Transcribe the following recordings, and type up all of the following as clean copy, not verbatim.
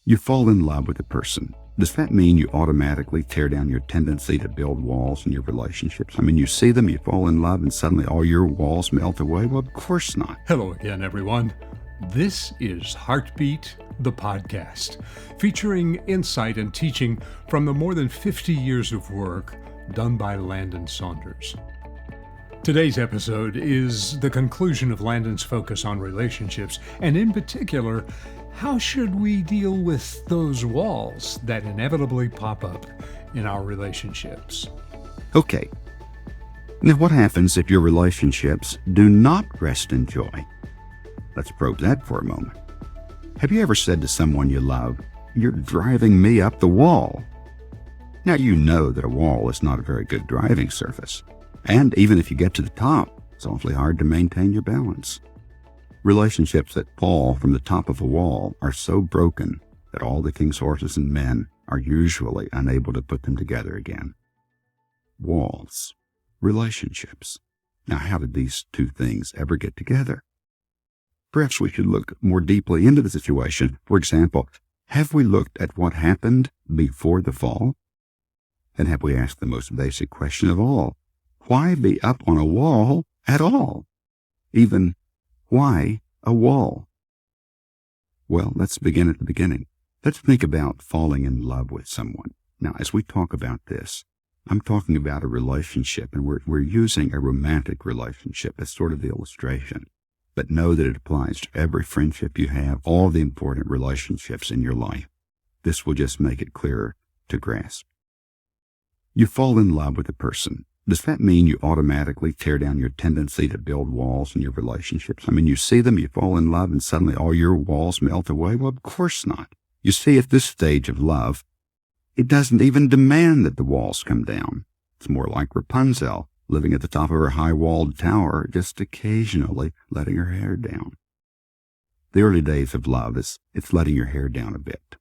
You fall in love with a person. Does that mean you automatically tear down your tendency to build walls in your relationships? I mean, you see them, you fall in love, and suddenly all your walls melt away? Well, of course not. Hello again, everyone. This is Heartbeat, the podcast, featuring insight and teaching from the more than 50 years of work done by Landon Saunders. Today's episode is the conclusion of Landon's focus on relationships, and in particular, how should we deal with those walls that inevitably pop up in our relationships? Okay. Now, what happens if your relationships do not rest in joy? Let's probe that for a moment. Have you ever said to someone you love, "You're driving me up the wall"? Now, you know that a wall is not a very good driving surface. And even if you get to the top, it's awfully hard to maintain your balance. Relationships that fall from the top of a wall are so broken that all the king's horses and men are usually unable to put them together again. Walls. Relationships. Now, how did these two things ever get together? Perhaps we should look more deeply into the situation. For example, have we looked at what happened before the fall? And have we asked the most basic question of all? Why be up on a wall at all? Even, why a wall? Well, let's begin at the beginning. Let's think about falling in love with someone. Now, as we talk about this, I'm talking about a relationship, and we're using a romantic relationship as sort of the illustration. But know that it applies to every friendship you have, all the important relationships in your life. This will just make it clearer to grasp. You fall in love with a person. Does that mean you automatically tear down your tendency to build walls in your relationships? I mean, you see them, you fall in love, and suddenly all your walls melt away? Well, of course not. You see, at this stage of love, it doesn't even demand that the walls come down. It's more like Rapunzel, living at the top of her high-walled tower, just occasionally letting her hair down. The early days of love it's letting your hair down a bit.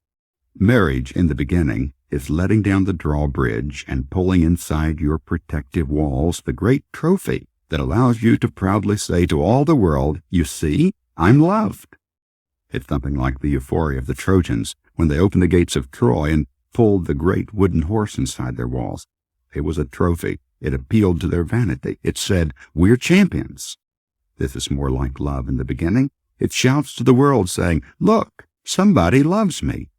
Marriage, in the beginning, is letting down the drawbridge and pulling inside your protective walls the great trophy that allows you to proudly say to all the world, "You see, I'm loved." It's something like the euphoria of the Trojans when they opened the gates of Troy and pulled the great wooden horse inside their walls. It was a trophy. It appealed to their vanity. It said, "We're champions." This is more like love in the beginning. It shouts to the world saying, "Look, somebody loves me."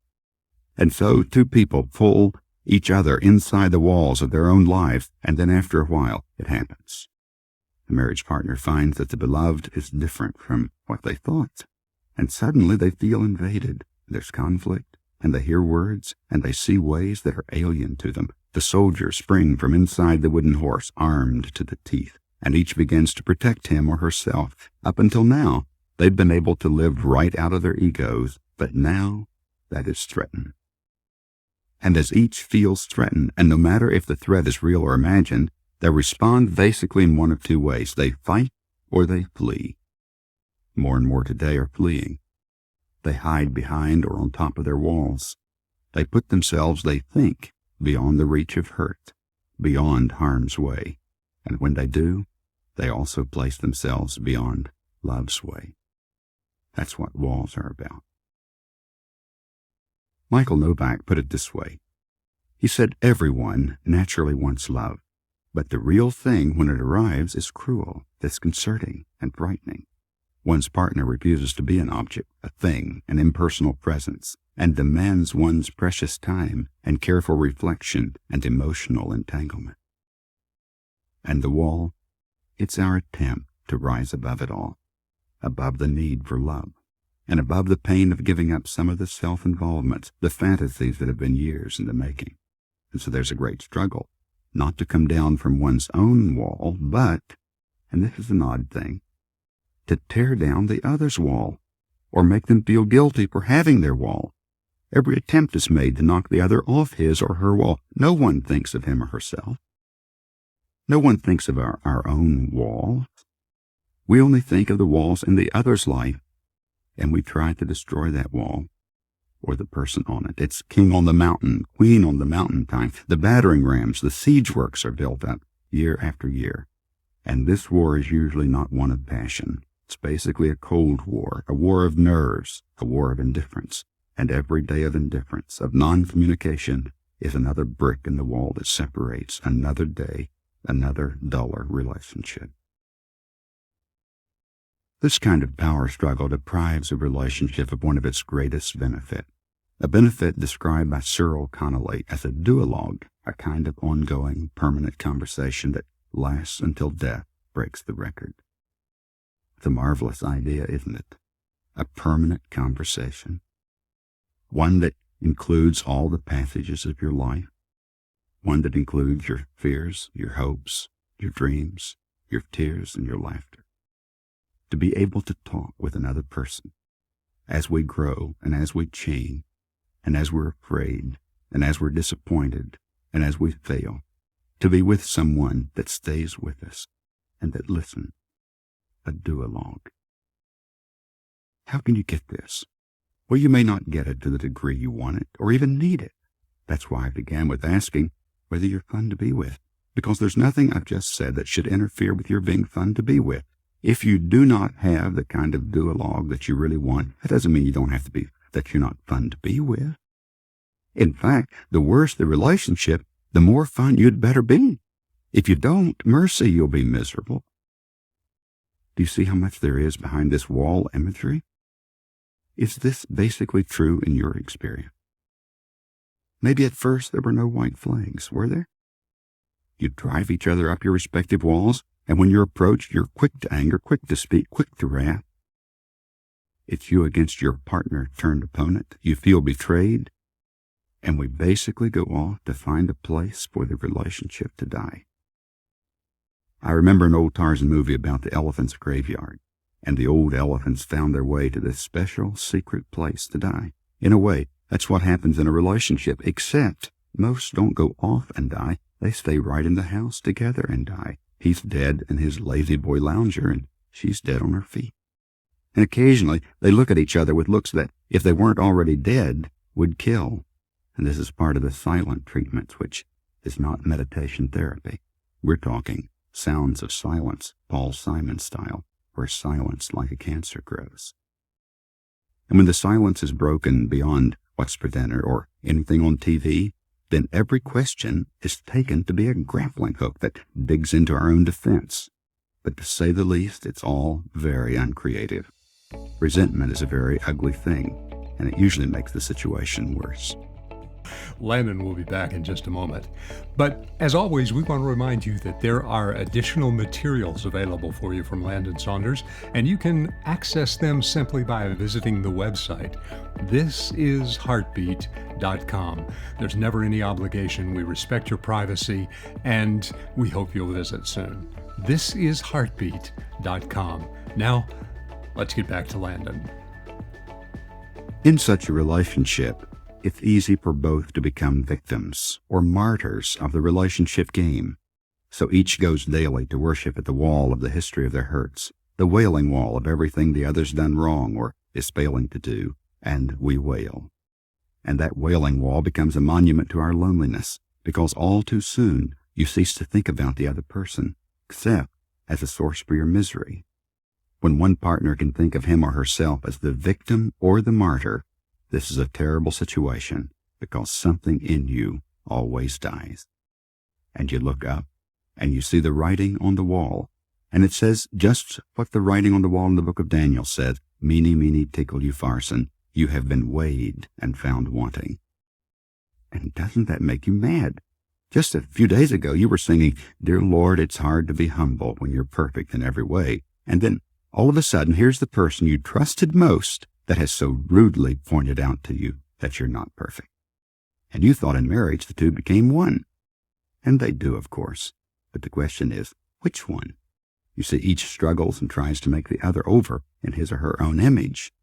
And so two people pull each other inside the walls of their own lives, and then after a while, it happens. The marriage partner finds that the beloved is different from what they thought, and suddenly they feel invaded. There's conflict, and they hear words, and they see ways that are alien to them. The soldiers spring from inside the wooden horse, armed to the teeth, and each begins to protect him or herself. Up until now, they've been able to live right out of their egos, but now that is threatened. And as each feels threatened, and no matter if the threat is real or imagined, they respond basically in one of two ways. They fight or they flee. More and more today are fleeing. They hide behind or on top of their walls. They put themselves, they think, beyond the reach of hurt, beyond harm's way. And when they do, they also place themselves beyond love's way. That's what walls are about. Michael Novak put it this way. He said, "Everyone naturally wants love, but the real thing when it arrives is cruel, disconcerting, and frightening. One's partner refuses to be an object, a thing, an impersonal presence, and demands one's precious time and careful reflection and emotional entanglement. And the wall, it's our attempt to rise above it all, above the need for love, and above the pain of giving up some of the self-involvement, the fantasies that have been years in the making. And so there's a great struggle, not to come down from one's own wall, but, and this is an odd thing, to tear down the other's wall, or make them feel guilty for having their wall. Every attempt is made to knock the other off his or her wall. No one thinks of him or herself. No one thinks of our own wall. We only think of the walls in the other's life, and we try to destroy that wall or the person on it. It's king on the mountain, queen on the mountain time. The battering rams, the siege works are built up year after year. And this war is usually not one of passion. It's basically a cold war, a war of nerves, a war of indifference. And every day of indifference, of non-communication, is another brick in the wall that separates another day, another duller relationship. This kind of power struggle deprives a relationship of one of its greatest benefits, a benefit described by Cyril Connolly as a duologue, a kind of ongoing, permanent conversation that lasts until death breaks the record. It's a marvelous idea, isn't it? A permanent conversation. One that includes all the passages of your life. One that includes your fears, your hopes, your dreams, your tears, and your laughter. To be able to talk with another person as we grow and as we change, and as we're afraid, and as we're disappointed, and as we fail, to be with someone that stays with us and that listens, a duologue. How can you get this? Well, you may not get it to the degree you want it, or even need it. That's why I began with asking whether you're fun to be with, because there's nothing I've just said that should interfere with your being fun to be with. If you do not have the kind of duologue that you really want, that doesn't mean you don't have to be, that you're not fun to be with. In fact, the worse the relationship, the more fun you'd better be. If you don't, mercy, you'll be miserable. Do you see how much there is behind this wall imagery? Is this basically true in your experience? Maybe at first there were no white flags, were there? You drive each other up your respective walls, and when you're approached, you're quick to anger, quick to speak, quick to wrath. It's you against your partner turned opponent. You feel betrayed, and we basically go off to find a place for the relationship to die. I remember an old Tarzan movie about the elephant's graveyard, and the old elephants found their way to this special secret place to die. In a way, that's what happens in a relationship, except most don't go off and die. They stay right in the house together and die. He's dead in his lazy boy lounger, and she's dead on her feet. And occasionally they look at each other with looks that, if they weren't already dead, would kill. And this is part of the silent treatment, which is not meditation therapy. We're talking sounds of silence, Paul Simon style, where silence like a cancer grows. And when the silence is broken beyond what's for dinner or anything on TV, then every question is taken to be a grappling hook that digs into our own defense. But to say the least, it's all very uncreative. Resentment is a very ugly thing, and it usually makes the situation worse. Landon will be back in just a moment. But as always, we want to remind you that there are additional materials available for you from Landon Saunders, and you can access them simply by visiting the website. thisisheartbeat.com. There's never any obligation. We respect your privacy, and we hope you'll visit soon. thisisheartbeat.com. Now, let's get back to Landon. In such a relationship, it's easy for both to become victims or martyrs of the relationship game. So each goes daily to worship at the wall of the history of their hurts, the wailing wall of everything the other's done wrong or is failing to do, and we wail. And that wailing wall becomes a monument to our loneliness, because all too soon you cease to think about the other person, except as a source for your misery. When one partner can think of him or herself as the victim or the martyr, this is a terrible situation, because something in you always dies. And you look up, and you see the writing on the wall, and it says just what the writing on the wall in the book of Daniel said, "Mene, mene, tekel upharsin, you have been weighed and found wanting." And doesn't that make you mad? Just a few days ago you were singing, "Dear Lord, it's hard to be humble when you're perfect in every way." And then all of a sudden, here's the person you trusted most that has so rudely pointed out to you that you're not perfect. And you thought in marriage the two became one. And they do, of course. But the question is, which one? You see, each struggles and tries to make the other over in his or her own image.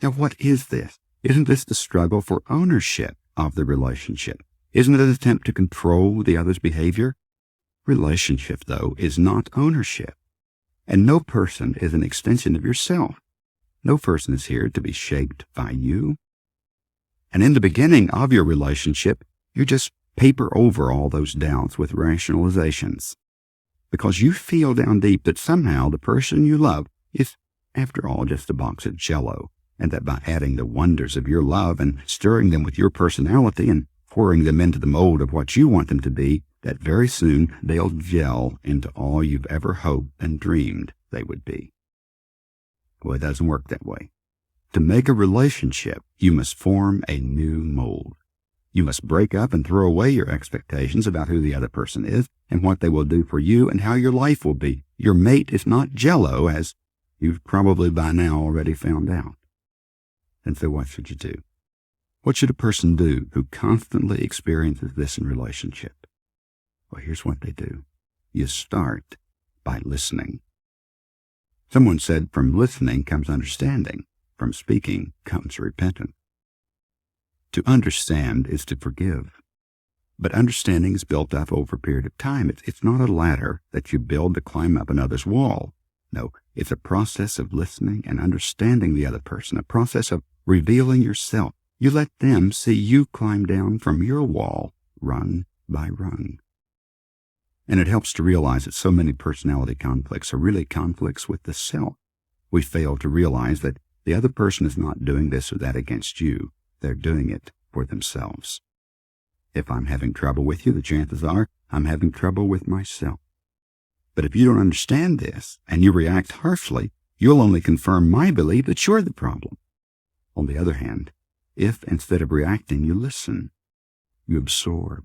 Now, what is this? Isn't this the struggle for ownership of the relationship? Isn't it an attempt to control the other's behavior? Relationship, though, is not ownership. And no person is an extension of yourself. No person is here to be shaped by you. And in the beginning of your relationship, you just paper over all those doubts with rationalizations, because you feel down deep that somehow the person you love is, after all, just a box of Jell-O, and that by adding the wonders of your love and stirring them with your personality and pouring them into the mold of what you want them to be, that very soon they'll gel into all you've ever hoped and dreamed they would be. Well, it doesn't work that way. To make a relationship, you must form a new mold. You must break up and throw away your expectations about who the other person is and what they will do for you and how your life will be. Your mate is not Jell-O, as you've probably by now already found out. And so what should you do? What should a person do who constantly experiences this in relationship? Well, here's what they do. You start by listening. Someone said, from listening comes understanding. From speaking comes repentance. To understand is to forgive. But understanding is built up over a period of time. It's not a ladder that you build to climb up another's wall. No, it's a process of listening and understanding the other person, a process of revealing yourself. You let them see you climb down from your wall, rung by rung. And it helps to realize that so many personality conflicts are really conflicts with the self. We fail to realize that the other person is not doing this or that against you. They're doing it for themselves. If I'm having trouble with you, the chances are I'm having trouble with myself. But if you don't understand this and you react harshly, you'll only confirm my belief that you're the problem. On the other hand, if instead of reacting you listen, you absorb,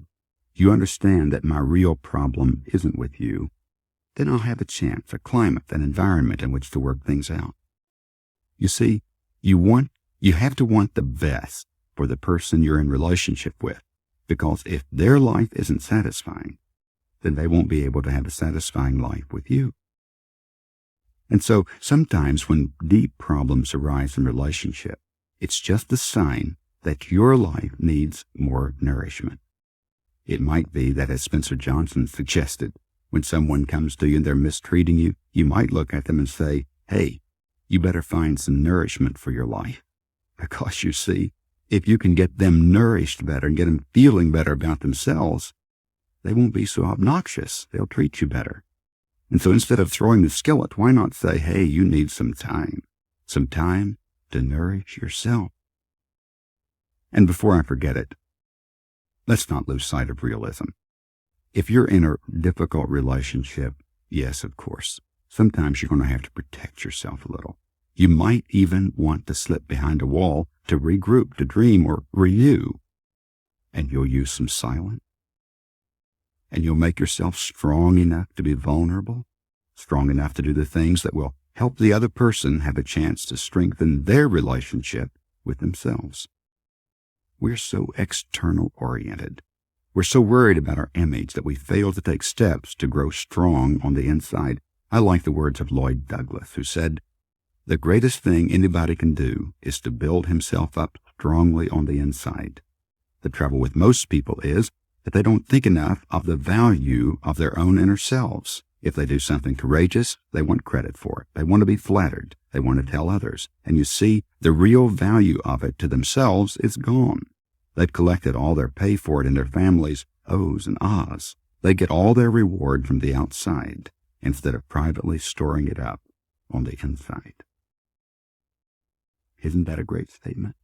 you understand that my real problem isn't with you, then I'll have a chance, a climate, an environment in which to work things out. You see, you have to want the best for the person you're in relationship with, because if their life isn't satisfying, then they won't be able to have a satisfying life with you. And so sometimes when deep problems arise in relationship, it's just a sign that your life needs more nourishment. It might be that, as Spencer Johnson suggested, when someone comes to you and they're mistreating you, you might look at them and say, hey, you better find some nourishment for your life. Because you see, if you can get them nourished better and get them feeling better about themselves, they won't be so obnoxious. They'll treat you better. And so instead of throwing the skillet, why not say, hey, you need some time to nourish yourself. And before I forget it, let's not lose sight of realism. If you're in a difficult relationship, yes, of course, sometimes you're going to have to protect yourself a little. You might even want to slip behind a wall to regroup, to dream, or renew. And you'll use some silence. And you'll make yourself strong enough to be vulnerable, strong enough to do the things that will help the other person have a chance to strengthen their relationship with themselves. We're so external oriented. We're so worried about our image that we fail to take steps to grow strong on the inside. I like the words of Lloyd Douglas, who said, the greatest thing anybody can do is to build himself up strongly on the inside. The trouble with most people is that they don't think enough of the value of their own inner selves. If they do something courageous, they want credit for it. They want to be flattered. They want to tell others. And you see, the real value of it to themselves is gone. They've collected all their pay for it in their families' ohs and ahs. They get all their reward from the outside instead of privately storing it up on the inside. Isn't that a great statement?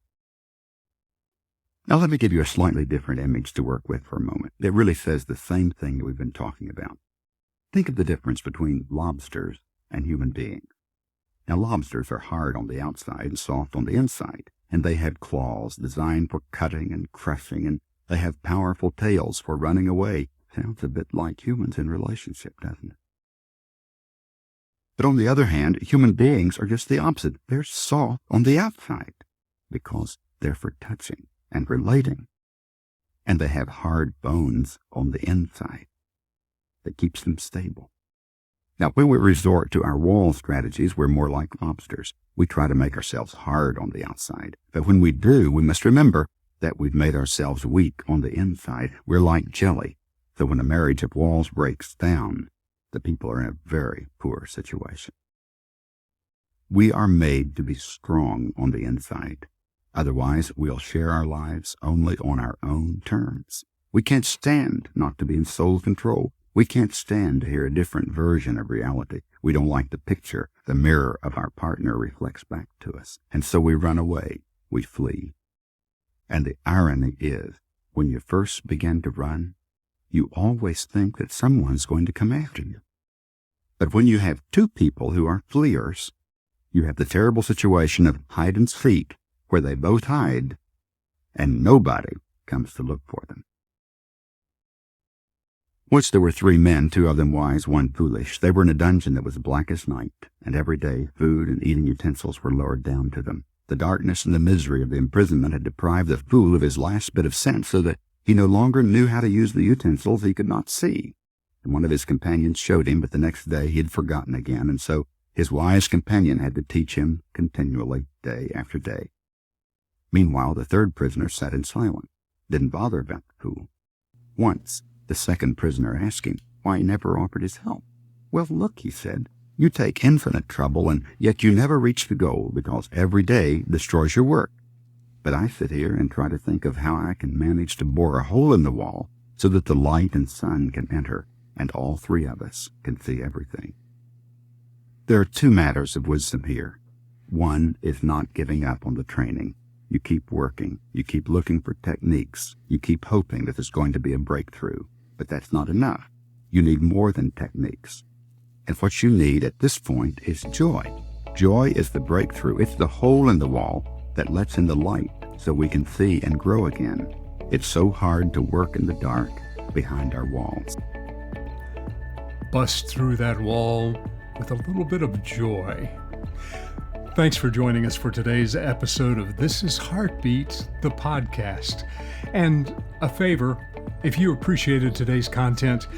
Now let me give you a slightly different image to work with for a moment. It really says the same thing that we've been talking about. Think of the difference between lobsters and human beings. Now lobsters are hard on the outside and soft on the inside, and they have claws designed for cutting and crushing, and they have powerful tails for running away. Sounds a bit like humans in relationship, doesn't it? But on the other hand, human beings are just the opposite. They're soft on the outside because they're for touching and relating. And they have hard bones on the inside that keeps them stable. Now, when we resort to our wall strategies, we're more like lobsters. We try to make ourselves hard on the outside. But when we do, we must remember that we've made ourselves weak on the inside. We're like jelly. So when a marriage of walls breaks down, the people are in a very poor situation. We are made to be strong on the inside. Otherwise, we'll share our lives only on our own terms. We can't stand not to be in sole control. We can't stand to hear a different version of reality. We don't like the picture the mirror of our partner reflects back to us. And so we run away. We flee. And the irony is, when you first begin to run, you always think that someone's going to come after you. But when you have two people who are fleers, you have the terrible situation of hide and seek, where they both hide, and nobody comes to look for them. Once there were 3 men, 2 of them wise, 1 foolish. They were in a dungeon that was black as night, and every day food and eating utensils were lowered down to them. The darkness and the misery of the imprisonment had deprived the fool of his last bit of sense, so that he no longer knew how to use the utensils he could not see. And one of his companions showed him, but the next day he had forgotten again, and so his wise companion had to teach him continually, day after day. Meanwhile, the 3rd prisoner sat in silence, didn't bother about the fool. Once, the 2nd prisoner asked him why he never offered his help. "Well, look," he said, "you take infinite trouble, and yet you never reach the goal, because every day destroys your work. But I sit here and try to think of how I can manage to bore a hole in the wall so that the light and sun can enter, and all 3 of us can see everything." There are 2 matters of wisdom here. One is not giving up on the training. You keep working. You keep looking for techniques. You keep hoping that there's going to be a breakthrough. But that's not enough. You need more than techniques. And what you need at this point is joy. Joy is the breakthrough. It's the hole in the wall that lets in the light so we can see and grow again. It's so hard to work in the dark behind our walls. Bust through that wall with a little bit of joy. Thanks for joining us for today's episode of This is Heartbeat, the podcast. And a favor, if you appreciated today's content,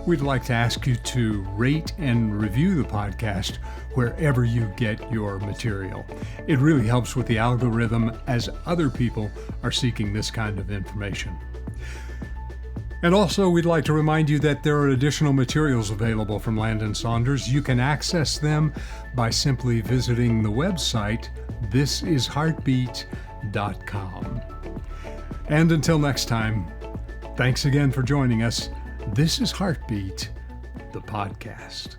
we'd like to ask you to rate and review the podcast wherever you get your material. It really helps with the algorithm as other people are seeking this kind of information. And also, we'd like to remind you that there are additional materials available from Landon Saunders. You can access them by simply visiting the website thisisheartbeat.com. And until next time, thanks again for joining us. This is Heartbeat, the podcast.